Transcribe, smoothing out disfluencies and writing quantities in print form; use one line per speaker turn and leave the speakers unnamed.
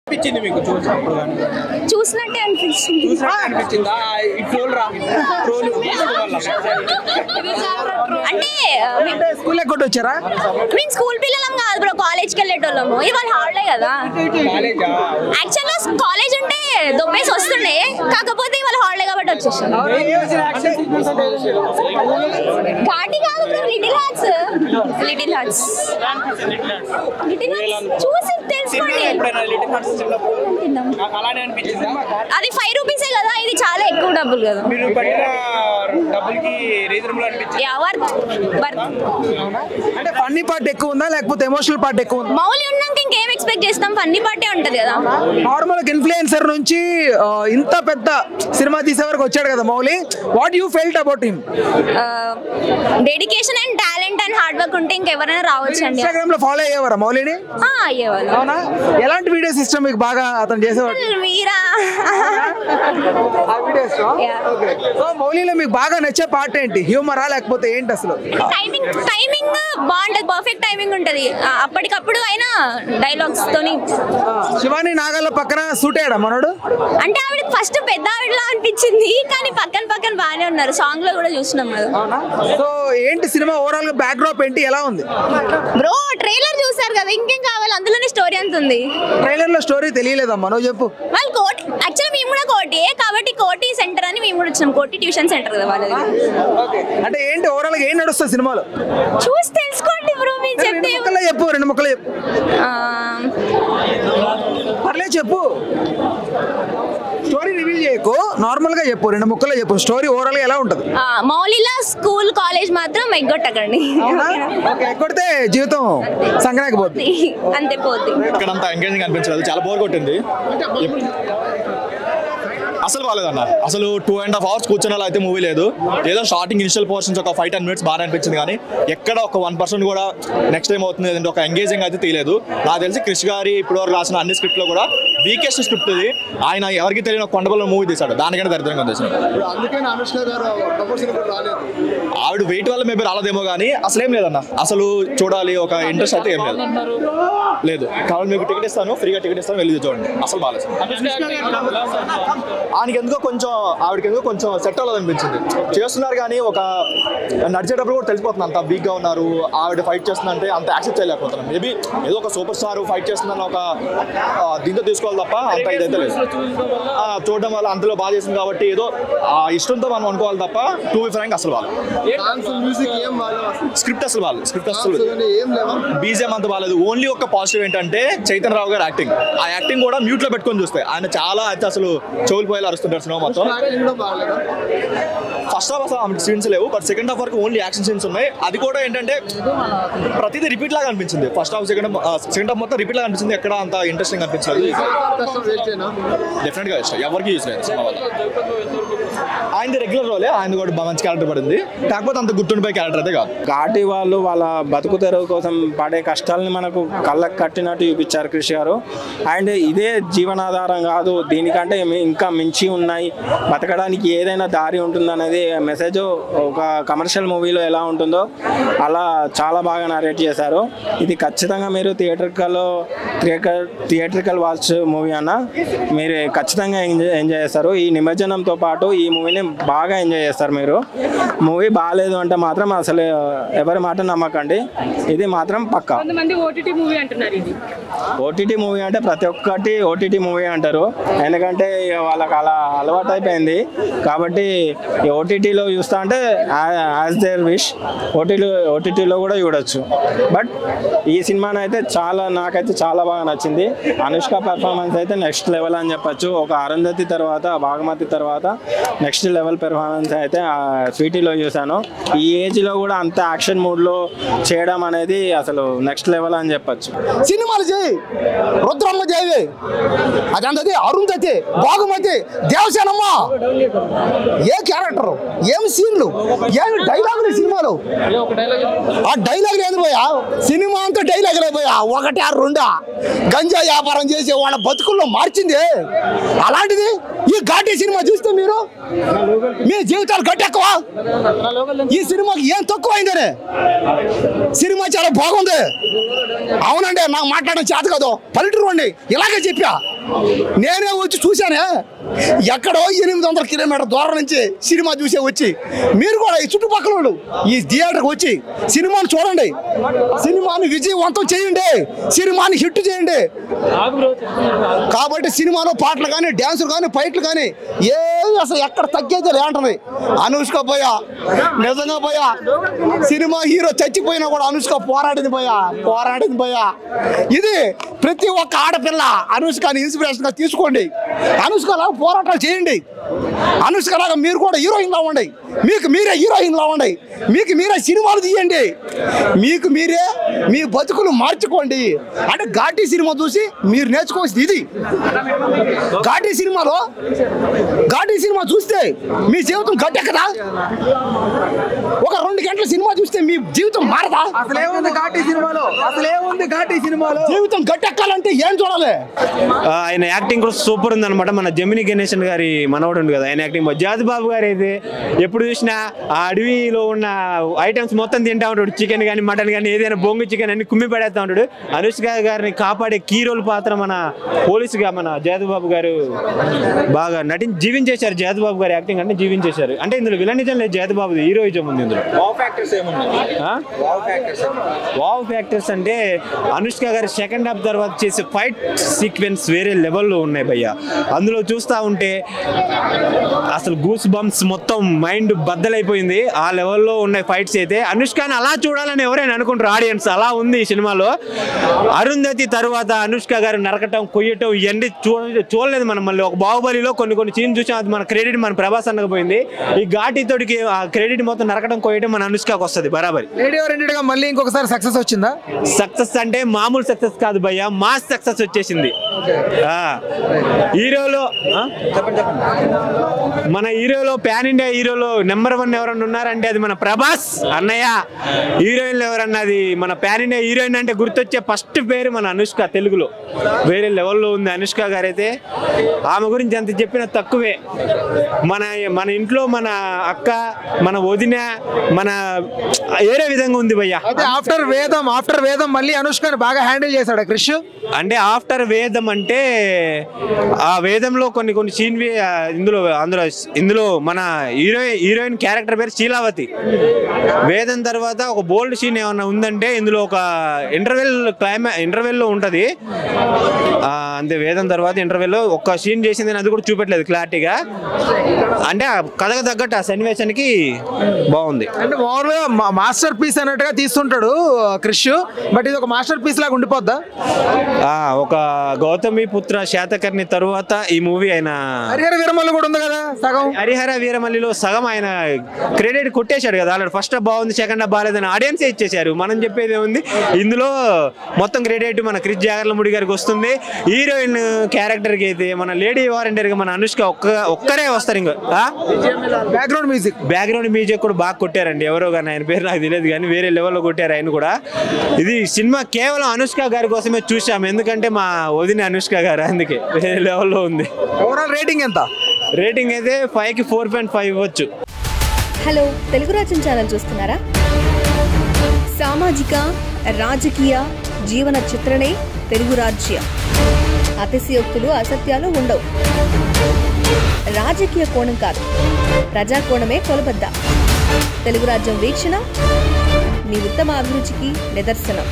అనిపించింది మీకు చూసినప్పుడు?
చూసినట్టే అనిపించింది. అంటే
స్కూల్ ఎక్కడ వచ్చారా?
మేము స్కూల్ పిల్లలం కాదు బ్రో, కాలేజ్కి వెళ్ళేటోళ్ళము. ఇవాళ హాలిడే కదా. యాక్చువల్గా కాలేజ్ ఉంటే దొబ్బేసి వస్తుండే, కాకపోతే ఇవాళ హాలిడే కాబట్టి వచ్చేసాం. ఘాటి కాదు bro, little hearts. Little hearts చూసి తెలుసుకోండి. అది 5 రూపీసే కదా, ఇది చాలా ఎక్కువ డబ్బులు కదా.
అంటే ఫన్నీ పార్ట్ ఎక్కువ ఉందా లేకపోతే ఎమోషనల్ పార్ట్ ఎక్కువ ఉందా?
మౌలి ఉన్నాక ఇంకేం ఎక్స్పెక్ట్ చేస్తాం, ఫన్నీ పార్టే ఉంటది కదా.
నార్మల్ ఇన్ఫ్లుయెన్సర్ నుంచి ఇంత పెద్ద సినిమా తీసే వరకు వచ్చాడు కదా Mouli. What you felt about him?
Dedication and talent and hard work ఉంటే ఇంకెవరైనా రావచ్చు అండి.
ఇన్స్టాగ్రామ్ లో ఫాలో అయ్యేవారా మౌలిని?
అయ్యేవాళ్ళు.
అవునా? ఎలాంటి వీడియోస్ ఇష్టం మీకు బాగా అతను చేసేవాడు?
మీరా
మౌలిలో మీకు బాగా నచ్చే పార్ట్ ఏంటి? హ్యూమరా లేకపోతే ఏంటి అసలు?
టైమింగ్ బాగుంటది, పర్ఫెక్ట్ టైమింగ్ ఉంటది. అప్పటికప్పుడు అయినా డైలాగ్స్ తోని.
శివాని నాగల్ల పక్కన సూట్ అయ్యాడా మనోడు?
అంటే ఆవిడ ఫస్ట్ పెద్ద ఆవిడలా అనిపించింది, కానీ పక్కన బాగానే ఉన్నారు. సాంగ్ లో కూడా చూసినాం కదా.
సో ఏంటి సినిమా ఓవరాల్ గా బ్యాక్ డ్రాప్ ఏంటి, ఎలా ఉంది
బ్రో? ట్రైలర్ చూసారు కదా, ఇంకేం కావాలి? అందులోనే స్టోరీ అంత ఉంది.
ట్రైలర్ లో స్టోరీ తెలియలేదమ్మా, నువ్వు చెప్పు.
వాళ్ళు కోటి, యాక్చువల్లీ మేము కూడా కోటి కాబట్టి కోటి సెంటర్ అని మేము కూడా వచ్చినాం. కోటి ట్యూషన్ సెంటర్ కదా వాళ్ళది.
అంటే ఏంటి ఓవరాల్ గా ఏం నడుస్తుంది సినిమాలో?
చూసి తెలుసుకోండి బ్రో, మీరు చెప్తే.
చెప్పు, 2 ముక్కలు చెప్పు. పర్లేదు చెప్పు, స్టోరీ రివీల్ చేయకు, నార్మల్ గా చెప్పు, 2 ముక్కలు చెప్పు. స్టోరీ ఓవరాల్ గా ఎలా ఉంటది?
మౌలిలా స్కూల్ కాలేజ్ మాత్రం ఎగ్గొట్టకండి.
ఎగ్గొడితే జీవితం సంగనాకి పోద్ది,
అంతే పోద్ది.
ఇక్కడంతా ఎంగేజింగ్ అనిపించలేదు, చాలా బోర్ కొట్టింది. అసలు బాగాలేదన్న. అసలు 2.5 hours కూర్చున్న అయితే మూవీ లేదు. ఏదో స్టార్టింగ్ ఇనిషియల్ పోర్షన్స్ ఒక 5-10 minutes బాగా అనిపించింది, కానీ ఎక్కడ ఒక 1% కూడా నెక్స్ట్ టైం అవుతుంది లేదంటే ఒక ఎంగేజింగ్ అయితే తీయలేదు. నాకు తెలిసి క్రిష్ గారి ఇప్పటివరకు రాసిన అన్ని స్క్రిప్ట్లో కూడా వీకెస్ట్ స్క్రిప్ట్ ఇది. ఆయన ఎవరికి తెలియని కొండబల్ల మూవీ తీశాడు, దానికైనా దరిద్రంగా ఉంది. ఆవిడ వెయిట్ వల్ల మేబీ రాలేదేమో, కానీ అసలు ఏం లేదన్న. అసలు చూడాలి ఒక ఇంట్రెస్ట్ అయితే ఏం లేదు. కాబట్టి మీకు టికెట్ ఇస్తాను, ఫ్రీగా టికెట్ ఇస్తాను, వెళ్ళి చూడండి. అసలు బాగాలేదు. ఆయనకి ఎందుకో కొంచెం, ఆవిడకి ఎందుకో కొంచెం సెట్ అవ్వదనిపించింది. చేస్తున్నారు కానీ ఒక నడిచేటప్పుడు కూడా తెలిసిపోతుంది అంత వీక్గా ఉన్నారు. ఆవిడ ఫైట్ చేస్తుందంటే అంత యాక్సెప్ట్ చేయలేకపోతున్నాం. మేబీ ఏదో ఒక సూపర్ స్టార్ ఫైట్ చేస్తుందని ఒక దీంతో తీసుకోవాలి తప్ప అంత ఇదైతే లేదు. చూడడం వల్ల అంతలో బాగా చేసింది కాబట్టి ఏదో ఇష్టంతో మనం అనుకోవాలి తప్ప టూ బి ఫ్రాంక్ అసలు బాగాలేదు. స్క్రిప్ట్ అసలు బాగాలేదు. స్క్రిప్ట్ అసలు బీజిఎం అంత బాగాలేదు. ఓన్లీ ఒక పాజిటివ్ ఏంటంటే చైతన్య రావు గారు యాక్టింగ్. ఆ యాక్టింగ్ కూడా మ్యూట్ లో పెట్టుకొని చూస్తే ఆయన చాలా అయితే అసలు చెవులు అరుస్తుంటారు సినిమా మొత్తం. ఫస్ట్ హాఫ్ అసలు సీన్స్ లేవు, బట్ సెకండ్ హాఫ్ వరకు ఓన్లీ యాక్షన్ సీన్స్ ఉన్నాయి. అది కూడా ఏంటంటే ప్రతిదీ రిపీట్ లాగా అనిపించింది. ఫస్ట్ హాఫ్ సెకండ్ హాఫ్ మొత్తం రిపీట్ లాగా అనిపించింది. ఎక్కడ అంత ఇంట్రెస్టింగ్ అనిపించలేదు. డెఫినెట్ గా ఇష్టం, ఎవరికి యూజ్ లేదు సినిమా వల్ల. ఆయనది రెగ్యులర్ రోలే, ఆయన కూడా మంచి క్యారెక్టర్ పడింది, కాకపోతే అంత గుర్తుండిపోయే క్యారెక్టర్ అయితే కాదు.
ఘాటి వాళ్ళు వాళ్ళ బతుకు తెరువు కోసం పడే కష్టాలని మనకు కళ్ళకు కట్టినట్టు చూపించారు క్రిష్ గారు. అండ్ ఇదే జీవనాధారం కాదు, దీనికంటే ఇంకా మించి ఉన్నాయి, బతకడానికి ఏదైనా దారి ఉంటుందనేది మెసేజ్ ఒక కమర్షియల్ మూవీలో ఎలా ఉంటుందో అలా చాలా బాగా నరేట్ చేశారు. ఇది ఖచ్చితంగా మీరు థియేట్రికల్ వాచ్ మూవీ అన్న మీరు ఖచ్చితంగా ఎంజాయ్ చేస్తారు. ఈ నిమజ్జనంతో పాటు ఈ మూవీని బాగా ఎంజాయ్ చేస్తారు మీరు. మూవీ బాగాలేదు అంటే మాత్రం అసలు ఎవరి మాట నమ్మకండి, ఇది మాత్రం పక్కా. ఓటీటీ మూవీ అంటే ప్రతి ఒక్కటి ఓటీటీ మూవీ అంటారు, ఎందుకంటే వాళ్ళకి అలా అలవాటు అయిపోయింది కాబట్టి ఓటీటీలో చూస్తా అంటే యాజ్ దేర్ విష్ ఓటీటీలో కూడా చూడొచ్చు. బట్ ఈ సినిమాని అయితే నాకైతే చాలా బాగా నచ్చింది. అనుష్క పెర్ఫార్మెన్స్ అయితే నెక్స్ట్ లెవెల్ అని చెప్పచ్చు. ఒక అరుంధతి తర్వాత భాగమతి తర్వాత నెక్స్ట్ లెవెల్ పెర్ఫార్మెన్స్ అయితే స్వీటీలో చూశాను. ఈ ఏజ్లో కూడా అంత యాక్షన్ మూడ్లో చేయడం అనేది అసలు నెక్స్ట్ లెవెల్ అని చెప్పచ్చు.
సినిమాలు చేయి, రుద్రమ్మ చేయి, అదంతది అరుంధతి, భాగమతి, దేవసేనమ్మ, ఏ క్యారెక్టర్, ఏం సీన్లు, ఏమి డైలాగులు సినిమాలో. ఆ డైలాగులు ఏంది పోయా, సినిమా అంతా డైలాగులే పోయా. భయ ఒకటి ఆ రెండా గంజా వ్యాపారం చేసే వాళ్ళ బతుకుల్లో మార్చింది. అలాంటిది ఈ ఘాటీ సినిమా చూస్తే మీరు మీ జీవితాలు గట్టెక్కువ. ఈ సినిమాకి ఏం తక్కువైందనే సినిమా చాలా బాగుంది. అవునండి, నాకు మాట్లాడడం చేత కాదు, పల్లెటూరు అండి ఇలాగే చెప్పా. నేనే వచ్చి చూశానే, ఎక్కడో 800 కిలోమీటర్ దూరం నుంచి సినిమా చూసే వచ్చి మీరు కూడా ఈ చుట్టుపక్కల వాళ్ళు ఈ థియేటర్కి వచ్చి సినిమాను చూడండి, సినిమాని విజయవంతం చేయండి, సినిమాని హిట్ చేయండి. కాబట్టి సినిమాలో పాటలు కానీ డ్యాన్సులు కానీ ఫైట్లు కానీ ఏమి అసలు ఎక్కడ తగ్గేది లేంటది. అనుష్క పోయా నిజంగా పోయా సినిమా హీరో చచ్చిపోయినా కూడా అనుష్క పోరాడింది పోయా. ఇది ప్రతి ఒక్క ఆడపిల్ల అనుష్కని ఇన్స్పిరేషన్గా తీసుకోండి, అనుష్కలా పోరాటాలు చేయండి, అనుష్కలాగా మీరు కూడా హీరోయిన్లా అవ్వండి, మీకు మీరే హీరోయిన్లా అవ్వండి, మీకు మీరే సినిమాలు తీయండి, మీకు మీరే మీ బతుకులు మార్చుకోండి. అంటే ఘాటీ సినిమా చూసి మీరు నేర్చుకోవాల్సింది ఇది. ఘాటీ సినిమా చూస్తే మీ జీవితం గట్టెక్కదా? ఒక 2 గంటల సినిమా చూస్తే మీ జీవితం మారదా?
అసలేముంది ఘాటీ సినిమాలో
జీవితం గట్టెక్కాలంటే ఏం చూడాలి?
ఆయన యాక్టింగ్ కూడా సూపర్ ఉంది అనమాట. మన జమిని గణేశన్ గారి మనవడు ఉంది కదా, ఆయన యాక్టింగ్. జాతిబాబు గారు అయితే ఎప్పుడు చూసినా ఆ అడవిలో ఉన్న ఐటమ్స్ మొత్తం తింటా ఉంటాడు, చికెన్ కానీ మటన్ కానీ ఏదైనా బొంగు చికెన్ అన్ని కుమ్మి పడేస్తా ఉంటాడు. అనుష్క గారిని కాపాడే కీ రోల్ పాత్ర మన పోలీసుగా మన జాతిబాబు గారు బాగా జీవించేశారు. జాతిబాబు గారి యాక్టింగ్ అంటే జీవించేశారు. అంటే ఇందులో విలనిజం లేదు, జాతిబాబు హీరోయిజం ఉంది ఇందులో. వావ్ ఫ్యాక్టర్స్ అంటే అనుష్క గారి సెకండ్ హాఫ్ తర్వాత చేసే ఫైట్ సీక్వెన్స్ వేరే లెవెల్లో ఉన్నాయి భయ్య. అందులో చూస్తూ ఉంటే అసలు గూస్ బంప్స్ మొత్తం మైండ్ బద్దలైపోయింది. ఆ లెవెల్లో ఉన్నాయి ఫైట్స్ అయితే. అనుష్కని అలా చూడాలని ఎవరైనా అనుకుంటారు ఆడియన్స్, అలా ఉంది ఈ సినిమాలో. అరుంధతి తర్వాత అనుష్క గారు నరకటం కొయ్యటం ఇవన్నీ చూడలేదు మనం. మళ్ళీ ఒక బాహుబలిలో కొన్ని సీన్ చూసాం, అది మన క్రెడిట్ మన ప్రభాస్ అన్నకపోయింది. ఈ ఘాటీతోడికి ఆ క్రెడిట్ మొత్తం నరకటం కొయ్యటం మన అనుష్కకి వస్తుంది బరాబరి.
మళ్ళీ ఇంకొకసారి సక్సెస్ వచ్చిందా?
సక్సెస్ అంటే మామూలు సక్సెస్ కాదు భయ్య, మాస్ సక్సెస్ వచ్చేసింది. హీరోలో మన హీరోలో పాన్ ఇండియా హీరోలో నెంబర్ 1 ఎవరన్నా ఉన్నారంటే అది మన ప్రభాస్ అన్నయ్య. హీరోయిన్లు ఎవరన్నది మన పాన్ ఇండియా హీరోయిన్ అంటే గుర్తొచ్చే ఫస్ట్ పేరు మన అనుష్క. తెలుగులో వేరే లెవెల్లో ఉంది అనుష్క గారైతే. ఆమె గురించి ఎంత చెప్పినా తక్కువే. మన ఇంట్లో మన అక్క, మన వదిన, మన వేరే విధంగా ఉంది భయ్య.
ఆఫ్టర్ వేదం మళ్ళీ అనుష్కని బాగా హ్యాండిల్ చేశాడు క్రిష్.
అంటే ఆఫ్టర్ వేదం అంటే ఆ వేదంలో కొన్ని సీన్ ఇందులో మన హీరోయిన్ క్యారెక్టర్ పేరు శీలావతి. వేదం తర్వాత ఒక బోల్డ్ సీన్ ఏమన్నా ఉందంటే ఇందులో ఒక ఇంటర్వెల్లో ఉంటుంది అంతే. వేదం తర్వాత ఇంటర్వెల్లో ఒక సీన్ చేసింది, అది కూడా చూపెట్టలేదు క్లారిటీగా. అంటే కథకు తగ్గట్టు ఆ సన్నివేశానికి బాగుంది.
అంటే మామూలుగా మాస్టర్ పీస్ అన్నట్టుగా తీస్తుంటాడు క్రిష్, బట్ ఇది ఒక మాస్టర్ పీస్ లాగా ఉండిపోద్దా?
ఒక గౌతమి పుత్ర శాతకర్ణి తరువాత ఈ మూవీ ఆయన
హరిహర వీరమల్లి కూడా ఉంది కదా సగం.
హరిహర వీరమల్లిలో సగం ఆయన క్రెడిట్ కొట్టేశాడు కదా ఆల్రెడీ. ఫస్ట్ హాఫ్ బాగుంది, సెకండ్ హాఫ్ బాగాలేదని ఆడియన్సే ఇచ్చేశారు. మనం చెప్పేది ఏముంది, ఇందులో మొత్తం క్రెడిట్ మన క్రిష్ జాగర్లమూడి గారికి వస్తుంది. హీరోయిన్ క్యారెక్టర్కి అయితే మన లేడీ వారంటీర్గా మన అనుష్క ఒక్కరే వస్తారు. ఇంకా బ్యాక్గ్రౌండ్ మ్యూజిక్ కూడా బాగా కొట్టారండి ఎవరో కానీ, ఆయన పేరు నాకు తెలియదు కానీ వేరే లెవెల్లో కొట్టారు ఆయన కూడా. ఇది సినిమా కేవలం అనుష్క గారి కోసమే చూసాము, ఎందుకంటే మా వదిన అనుష్క గారు, అందుకే వేరే లెవెల్లో ఉంది.
ఓవరాల్ రేటింగ్ ఎంత?
రేటింగ్ అయితే 5కి 4.5 ఇవ్వచ్చు.
హలో, తెలుగు రాజ్యం ఛానల్ చూస్తున్నారా? సామాజిక రాజకీయ జీవన చిత్రణే తెలుగు రాజ్యం. అతిశయోక్తులు అసత్యాలు ఉండవు. రాజకీయ కోణం కాదు, ప్రజా కోణమే కొలబద్ద. తెలుగు రాజ్యం వీక్షణ మీ ఉత్తమ అభిరుచికి నిదర్శనం.